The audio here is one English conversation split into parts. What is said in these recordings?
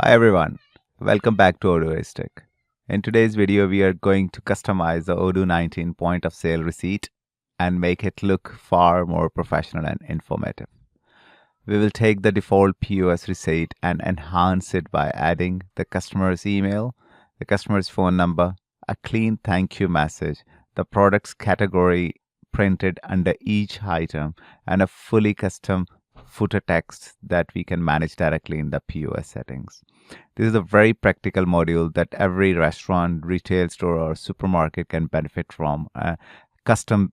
Hi everyone, welcome back to OrderReceipt. In today's video, we are going to customize the Odoo 19 point of sale receipt and make it look far more professional and informative. We will take the default POS receipt and enhance it by adding the customer's email, the customer's phone number, a clean thank you message, the product's category printed under each item, and a fully custom footer text that we can manage directly in the POS settings. This is a very practical module that every restaurant, retail store, or supermarket can benefit from. Custom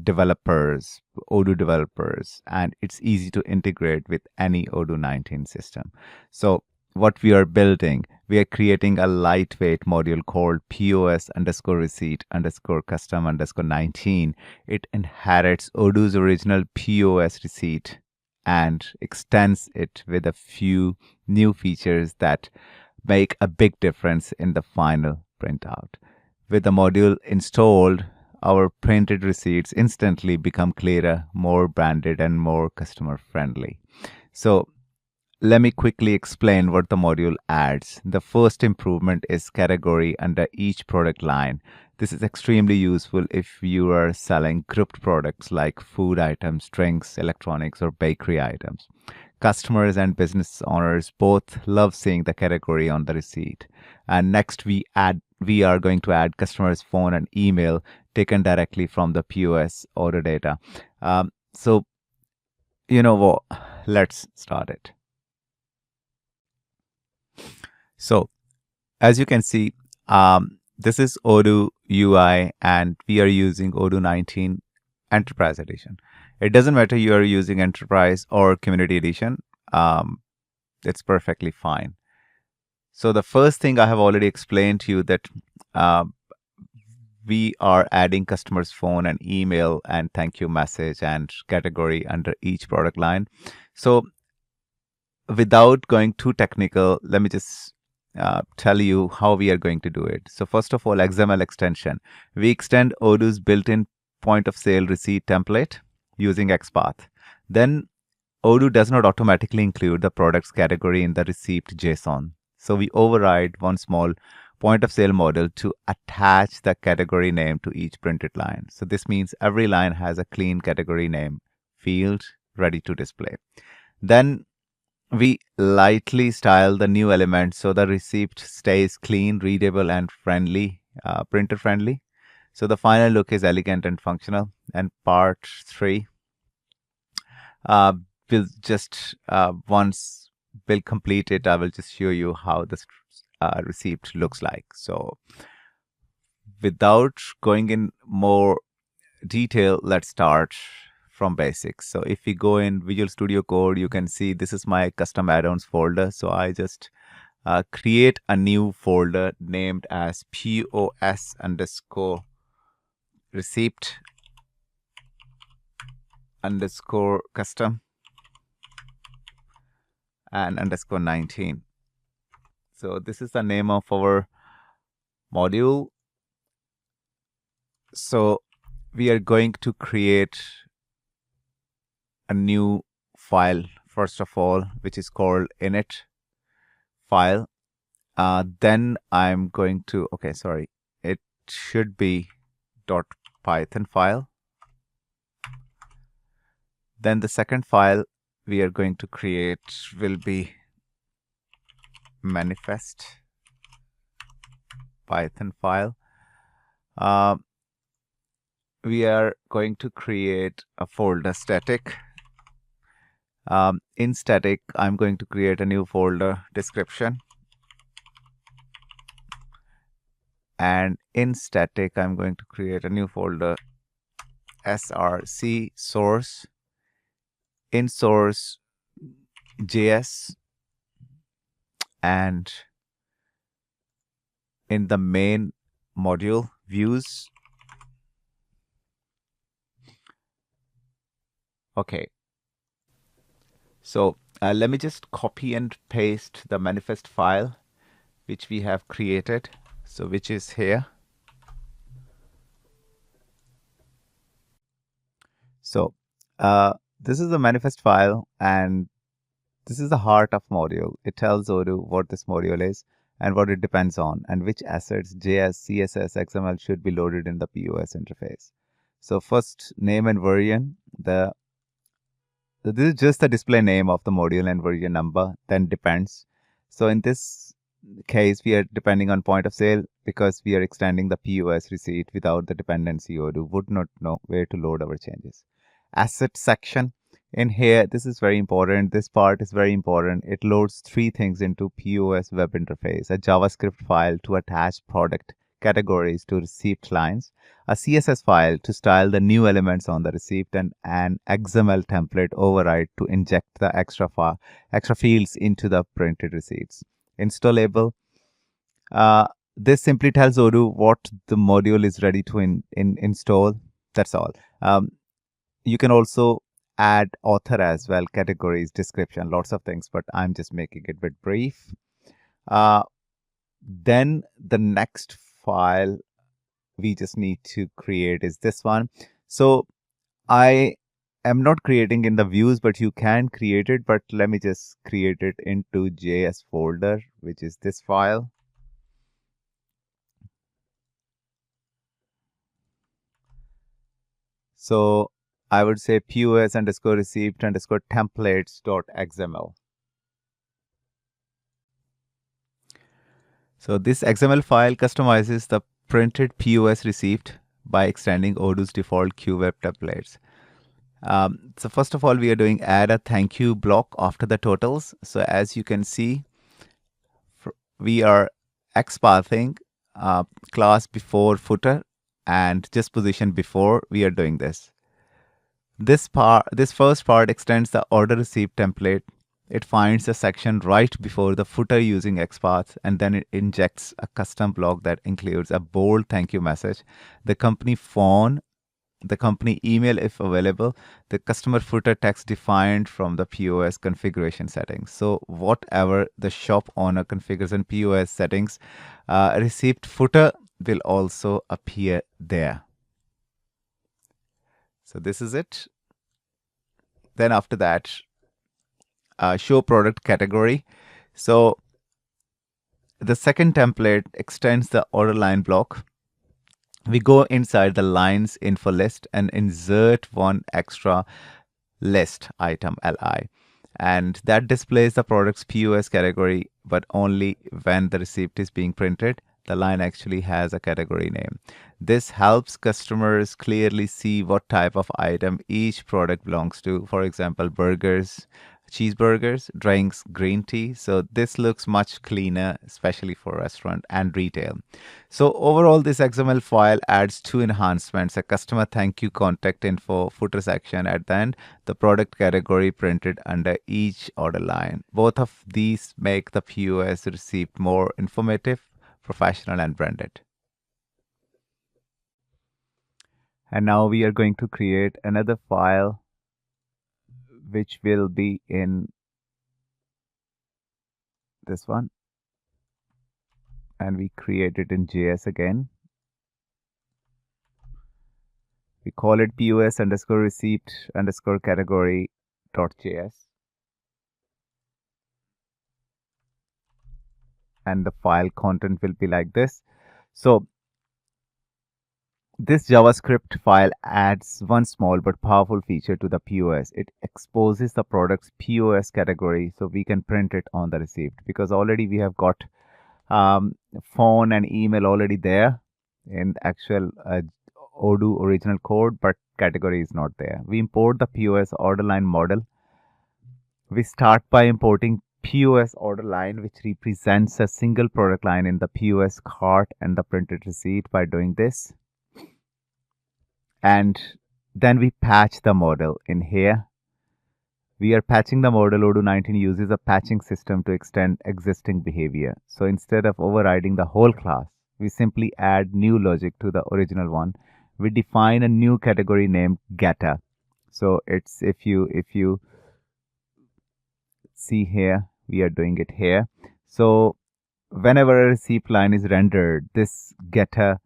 developers, Odoo developers, and it's easy to integrate with any Odoo 19 system. So what we are building, we are creating a lightweight module called POS underscore receipt underscore custom underscore 19. It inherits Odoo's original POS receipt and extends it with a few new features that make a big difference in the final printout. With the module installed, our printed receipts instantly become clearer, more branded, and more customer friendly. So let me quickly explain what the module adds. The first improvement is category under each product line. This is extremely useful if you are selling grouped products like food items, drinks, electronics, or bakery items. Customers and business owners both love seeing the category on the receipt. And next we are going to add customer's phone and email taken directly from the POS order data. So you know what? Let's start it. So as you can see, this is Odoo UI and we are using Odoo 19 Enterprise Edition. It doesn't matter you are using Enterprise or Community Edition. It's perfectly fine. So the first thing I have already explained to you that we are adding customer's phone and email and thank you message and category under each product line. So without going too technical, let me just tell you how we are going to do it. So first of all, XML extension. We extend Odoo's built-in point of sale receipt template using XPath. Then Odoo does not automatically include the product's category in the receipt JSON. So we override one small point of sale model to attach the category name to each printed line. So this means every line has a clean category name field ready to display. Then we lightly style the new element so the receipt stays clean, readable, and friendly, printer friendly. So the final look is elegant and functional. And part 3, we'll just once we'll complete it, I will just show you how this receipt looks like. So without going in more detail, let's start from basics. So if we go in Visual Studio Code, you can see this is my custom add-ons folder. So I just create a new folder named as POS underscore receipt underscore custom and underscore 19. So this is the name of our module. So we are going to create a new file first of all, which is called init file. Then I'm going to, it should be .python file. Then the second file we are going to create will be manifest Python file. We are going to create a folder static. In static, I'm going to create a new folder description. And in static, I'm going to create a new folder src source. In source JS, and in the main module views. Okay. So let me just copy and paste the manifest file which we have created. So which is here. So this is the manifest file, and This is the heart of module. It tells Odoo what this module is and what it depends on, and which assets, JS, CSS, XML should be loaded in the POS interface. So first, name and version. This is just the display name of the module and version number, then depends. So in this case, we are depending on point of sale because we are extending the POS receipt. Without the dependency, Odoo would not know where to load our changes. Asset section. In here, this is very important. This part is very important. It loads three things into POS web interface: a JavaScript file to attach product categories to receipt lines, a CSS file to style the new elements on the receipt, and an XML template override to inject the extra fields into the printed receipts. Installable. This simply tells Odoo what the module is ready to install. That's all. You can also add author as well, categories, description, lots of things, but I'm just making it a bit brief. Then the next file we just need to create is this one. So I am not creating in the views, but you can create it. But let me just create it into JS folder, which is this file. So I would say POS underscore receipt underscore templates.xml. So this XML file customizes the printed POS receipt by extending Odoo's default QWeb templates. So first of all, we are doing add a thank you block after the totals. So as you can see, we are XPathing class before footer and just position before we are doing this. This first part extends the order receipt template. It finds a section right before the footer using XPath, and then it injects a custom block that includes a bold thank you message, the company phone, the company email if available, the customer footer text defined from the POS configuration settings. So whatever the shop owner configures in POS settings, receipt footer will also appear there. So this is it. Then after that, show product category. So the second template extends the order line block. We go inside the lines info list and insert one extra list item li, and that displays the product's POS category, but only when the receipt is being printed. The line actually has a category name. This helps customers clearly see what type of item each product belongs to. For example, burgers, cheeseburgers, drinks, green tea. So this looks much cleaner, especially for restaurant and retail. So overall, this XML file adds two enhancements: a customer thank you contact info footer section at the end, the product category printed under each order line. Both of these make the POS receipt more informative, professional, and branded. And now we are going to create another file which will be in this one, and we create it in JS again. We call it POS underscore receipt underscore category .js, and the file content will be like this. So this JavaScript file adds one small but powerful feature to the POS. It exposes the product's POS category so we can print it on the receipt, because already we have got phone and email already there in actual Odoo original code, but category is not there. We import the POS order line model. We start by importing POS order line, which represents a single product line in the POS cart and the printed receipt. By doing this, and then we patch the model in here. We are patching the model. Odoo 19 uses a patching system to extend existing behavior. So instead of overriding the whole class, we simply add new logic to the original one. We define a new category named getter. So it's if you see here, we are doing it here. So whenever a receipt line is rendered, this getter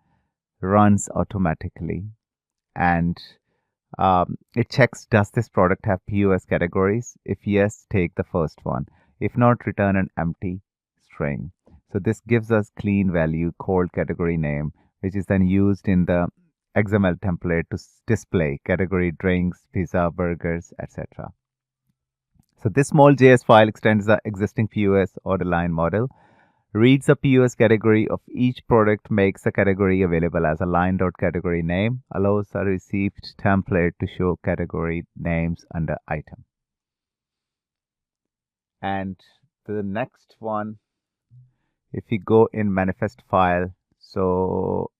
runs automatically, and It checks, does this product have POS categories? If yes, take the first one. If not, return an empty string. So this gives us clean value called category name, which is then used in the XML template to display category drinks, pizza, burgers, etc. So this small JS file extends the existing POS order line model, reads the POS category of each product, makes the category available as a line.category name, allows the received template to show category names under item. And the next one, if we go in manifest file, so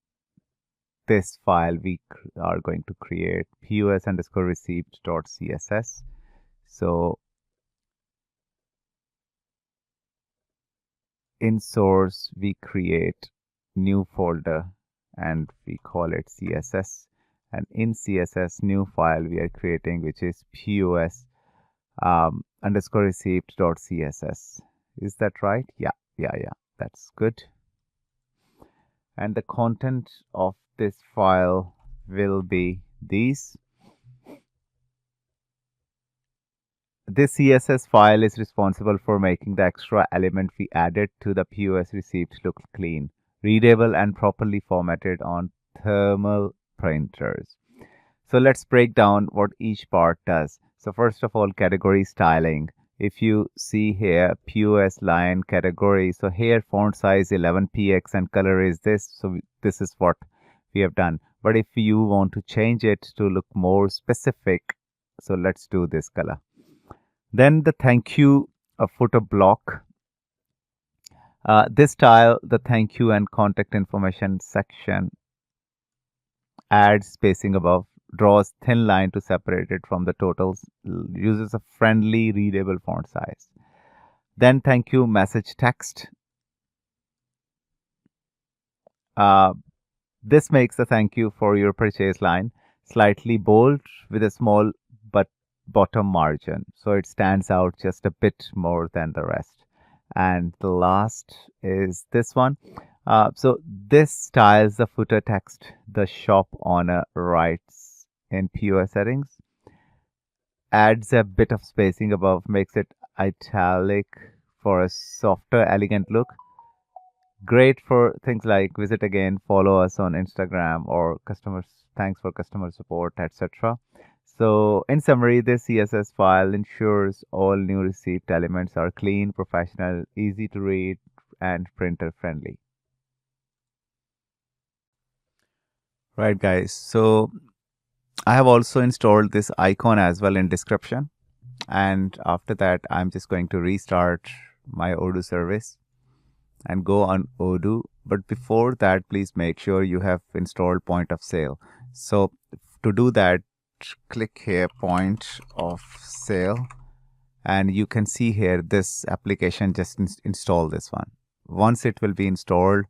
this file we are going to create POS underscore receipt.css. So in source, we create new folder and we call it CSS. And in CSS, new file we are creating, which is POS underscore receipt.css. Is that right? Yeah, that's good. And the content of this file will be these. This CSS file is responsible for making the extra element we added to the POS receipt look clean, readable, and properly formatted on thermal printers. So let's break down what each part does. So first of all, category styling. If you see here, POS line category. So here font size 11px and color is this. So this is what we have done. But if you want to change it to look more specific, so let's do this color. Then the thank you footer block. This style, the thank you and contact information section, adds spacing above, draws thin line to separate it from the totals, uses a friendly readable font size. Then thank you message text. This makes the thank you for your purchase line slightly bold with a small but bottom margin, so it stands out just a bit more than the rest. And the last is this one. So this styles the footer text the shop owner writes in POS settings, adds a bit of spacing above, makes it italic for a softer, elegant look. Great for things like visit again, follow us on Instagram, or customers, thanks for customer support, etc. So in summary, this CSS file ensures all new receipt elements are clean, professional, easy to read, and printer friendly. Right, guys. So I have also installed this icon as well in description. And after that, I'm just going to restart my Odoo service and go on Odoo. But before that, please make sure you have installed point of sale. So to do that, click here, point of sale, and you can see here this application. Just install this one. Once it will be installed,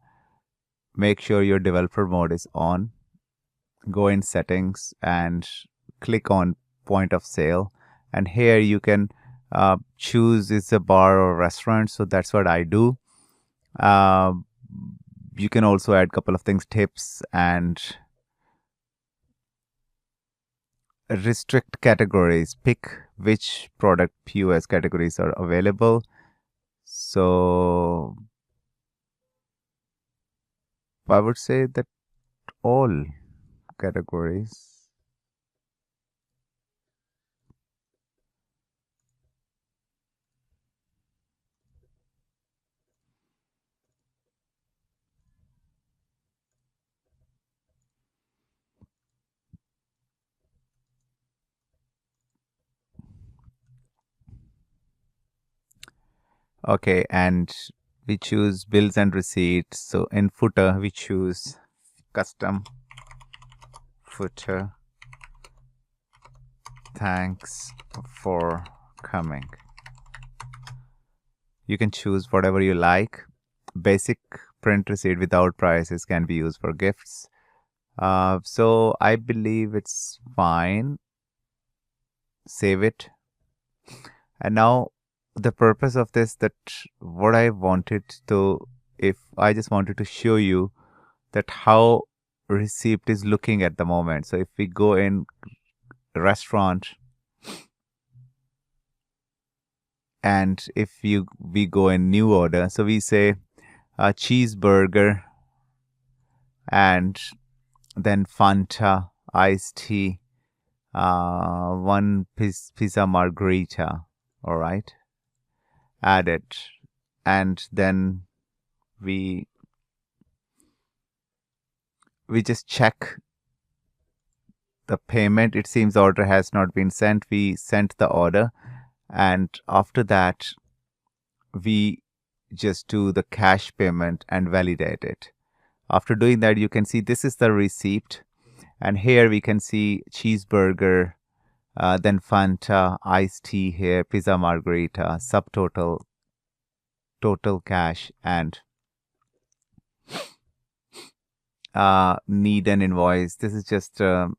make sure your developer mode is on. Go in settings and click on point of sale, and here you can choose is a bar or restaurant. So that's what I do. You can also add a couple of things, tips, and restrict categories. Pick which product POS categories are available. So I would say that all categories. Okay, and we choose bills and receipts. So in footer, we choose custom footer. Thanks for coming. You can choose whatever you like. Basic print receipt without prices can be used for gifts. So I believe it's fine. Save it. And now the purpose of this, that what I wanted to, if I just wanted to show you that how receipt is looking at the moment. So if we go in restaurant, and if we go in new order, so we say a cheeseburger and then Fanta, iced tea, one pizza margherita. All right, add it, and then we just check the payment. It seems order has not been sent. We sent the order, and after that we just do the cash payment and validate it. After doing that, you can see this is the receipt, and here we can see cheeseburger, then Fanta, iced tea here, pizza margherita, subtotal, total cash, and need an invoice. This is just a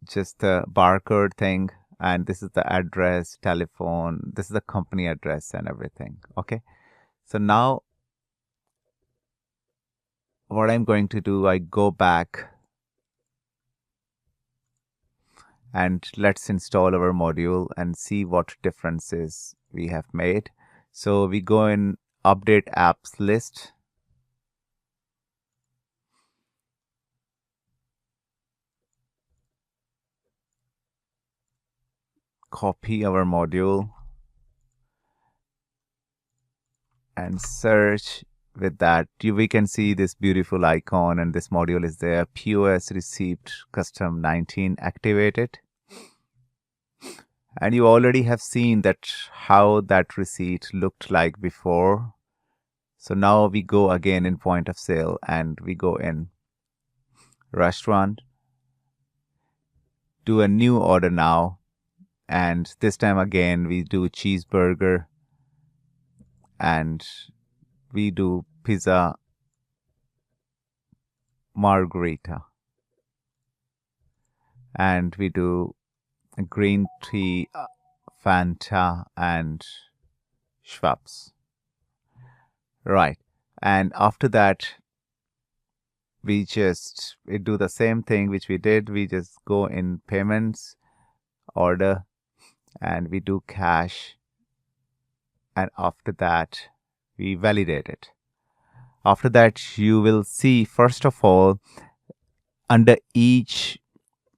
barcode thing, and this is the address, telephone, this is the company address and everything. Okay, so now what I'm going to do, I go back and let's install our module and see what differences we have made. So we go in update apps list, copy our module and search with that. We can see this beautiful icon, and this module is there. POS Receipt custom 19 activated, and you already have seen that how that receipt looked like before. So now we go again in point of sale, and we go in restaurant, do a new order now, and this time again we do cheeseburger and we do pizza margherita, and we do green tea, Fanta, and Schweppes. Right, and after that we just do the same thing which we did. We just go in payments, order, and we do cash, and after that we validate it. After that, you will see, first of all, under each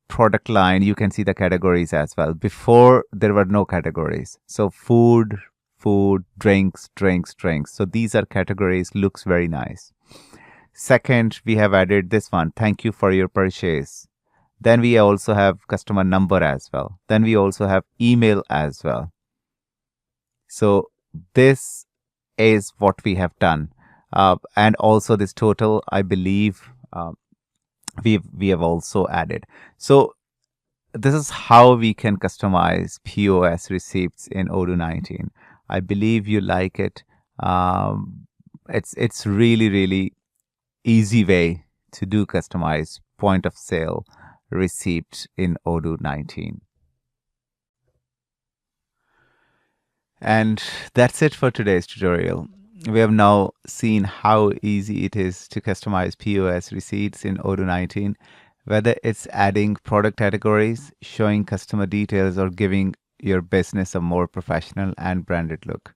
product line you can see the categories as well. Before, there were no categories. So food, drinks. So these are categories. Looks very nice. Second, we have added this one, thank you for your purchase. Then we also have customer number as well. Then we also have email as well. So this is what we have done. And also this total, I believe, we have also added. So this is how we can customize POS receipts in Odoo 19. I believe you like it. It's really easy way to do customized point of sale receipt in Odoo 19. And that's it for today's tutorial. We have now seen how easy it is to customize POS receipts in Odoo 19, whether it's adding product categories, showing customer details, or giving your business a more professional and branded look.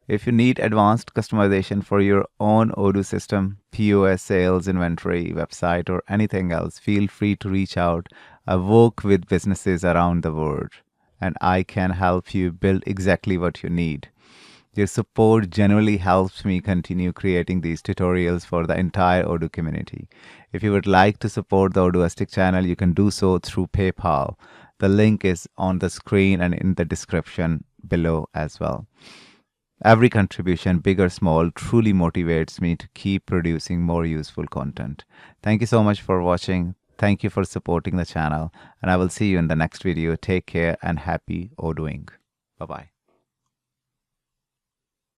If you need advanced customization for your own Odoo system, POS, sales, inventory, website, or anything else, feel free to reach out. I work with businesses around the world, and I can help you build exactly what you need. Your support generally helps me continue creating these tutorials for the entire Odoo community. If you would like to support the Odooistic channel, you can do so through PayPal. The link is on the screen and in the description below as well. Every contribution, big or small, truly motivates me to keep producing more useful content. Thank you so much for watching. Thank you for supporting the channel, and I will see you in the next video. Take care and happy Odooing. Bye-bye.